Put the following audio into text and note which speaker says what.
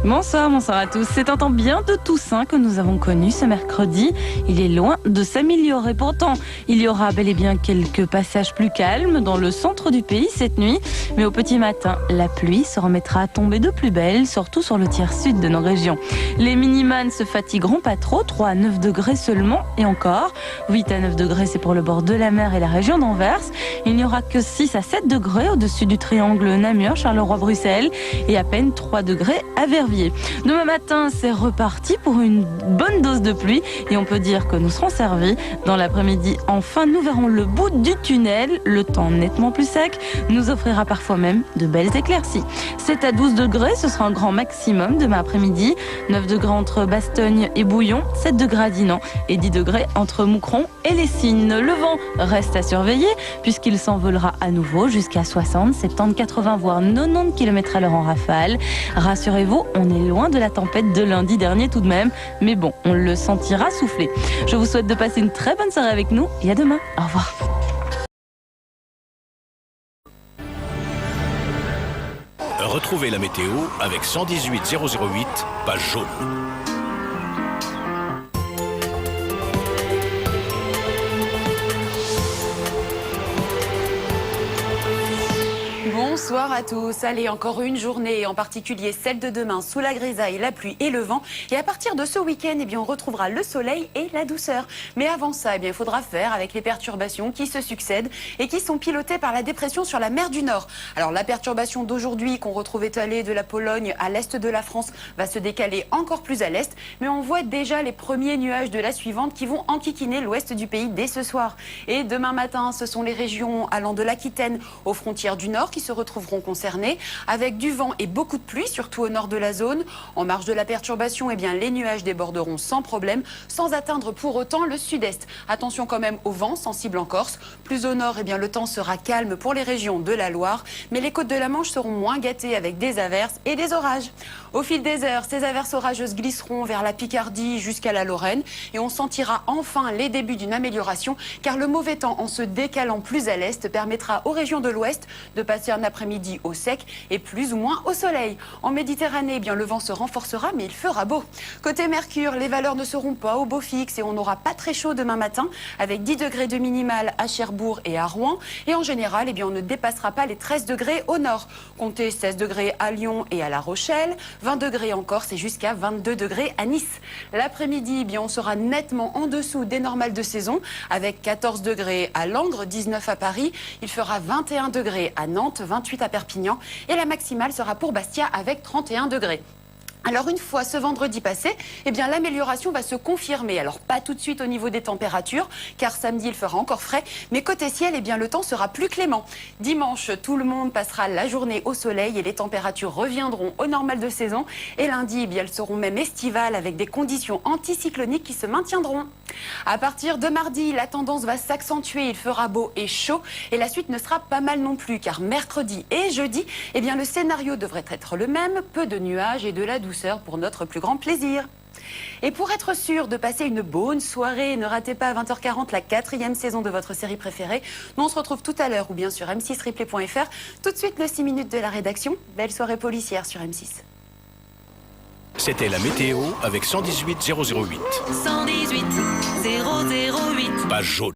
Speaker 1: Bonsoir, bonsoir à tous. C'est un temps bien de Toussaint que nous avons connu ce mercredi. Il est loin de s'améliorer. Pourtant, il y aura bel et bien quelques passages plus calmes dans le centre du pays cette nuit. Mais au petit matin, la pluie se remettra à tomber de plus belle, surtout sur le tiers sud de nos régions. Les minimales ne se fatigueront pas trop, 3 à 9 degrés seulement, et encore. 8 à 9 degrés, c'est pour le bord de la mer et la région d'Anvers. Il n'y aura que 6 à 7 degrés au-dessus du triangle Namur, Charleroi, Bruxelles, et à peine 3 degrés à Verviers. Demain matin, c'est reparti pour une bonne dose de pluie et on peut dire que nous serons servis. Dans l'après-midi, enfin, nous verrons le bout du tunnel. Le temps nettement plus sec nous offrira parfois même de belles éclaircies. 7 à 12 degrés, ce sera un grand maximum demain après-midi. 9 degrés entre Bastogne et Bouillon, 7 degrés à Dinan et 10 degrés entre Moucron et Les Cygnes. Le vent reste à surveiller puisqu'il s'envolera à nouveau jusqu'à 60, 70, 80 voire 90 km à l'heure en rafale. Rassurez-vous, on est loin de la tempête de lundi dernier tout de même, mais bon, on le sentira souffler. Je vous souhaite de passer une très bonne soirée avec nous et à demain. Au revoir.
Speaker 2: Retrouvez la météo avec 118 008, page jaune.
Speaker 3: Bonsoir à tous. Allez, encore une journée, en particulier celle de demain, sous la grisaille, la pluie et le vent. Et à partir de ce week-end, on retrouvera le soleil et la douceur. Mais avant ça, il faudra faire avec les perturbations qui se succèdent et qui sont pilotées par la dépression sur la mer du Nord. Alors, la perturbation d'aujourd'hui, qu'on retrouve étalée de la Pologne à l'est de la France, va se décaler encore plus à l'est. Mais on voit déjà les premiers nuages de la suivante qui vont enquiquiner l'ouest du pays dès ce soir. Et demain matin, ce sont les régions allant de l'Aquitaine aux frontières du Nord qui se retrouveront concernés, avec du vent et beaucoup de pluie, surtout au nord de la zone. En marge de la perturbation, les nuages déborderont sans problème, sans atteindre pour autant le sud-est. Attention quand même au vent, sensible en Corse. Plus au nord, le temps sera calme pour les régions de la Loire, mais les côtes de la Manche seront moins gâtées avec des averses et des orages. Au fil des heures, ces averses orageuses glisseront vers la Picardie jusqu'à la Lorraine et on sentira enfin les débuts d'une amélioration, car le mauvais temps, en se décalant plus à l'est, permettra aux régions de l'ouest de passer un après-midi au sec et plus ou moins au soleil. En Méditerranée, le vent se renforcera, mais il fera beau. Côté Mercure, les valeurs ne seront pas au beau fixe et on n'aura pas très chaud demain matin, avec 10 degrés de minimale à Cherbourg et à Rouen. Et en général, on ne dépassera pas les 13 degrés au nord. Comptez 16 degrés à Lyon et à La Rochelle, 20 degrés en Corse et jusqu'à 22 degrés à Nice. L'après-midi, on sera nettement en dessous des normales de saison, avec 14 degrés à Langres, 19 à Paris. Il fera 21 degrés à Nantes, 28 à Perpignan et la maximale sera pour Bastia avec 31 degrés. Alors une fois ce vendredi passé, l'amélioration va se confirmer. Alors pas tout de suite au niveau des températures, car samedi il fera encore frais, mais côté ciel, le temps sera plus clément. Dimanche, tout le monde passera la journée au soleil et les températures reviendront au normal de saison. Et lundi, elles seront même estivales avec des conditions anticycloniques qui se maintiendront. À partir de mardi, la tendance va s'accentuer, il fera beau et chaud et la suite ne sera pas mal non plus, car mercredi et jeudi, le scénario devrait être le même, peu de nuages et de la douceur pour notre plus grand plaisir. Et pour être sûr de passer une bonne soirée, ne ratez pas à 20h40 la 4e saison de votre série préférée. Nous on se retrouve tout à l'heure ou bien sur m6replay.fr. Tout de suite le 6 minutes de la rédaction. Belle soirée policière sur M6.
Speaker 2: C'était la météo avec 118 008.
Speaker 4: 118 008.
Speaker 2: Page jaune.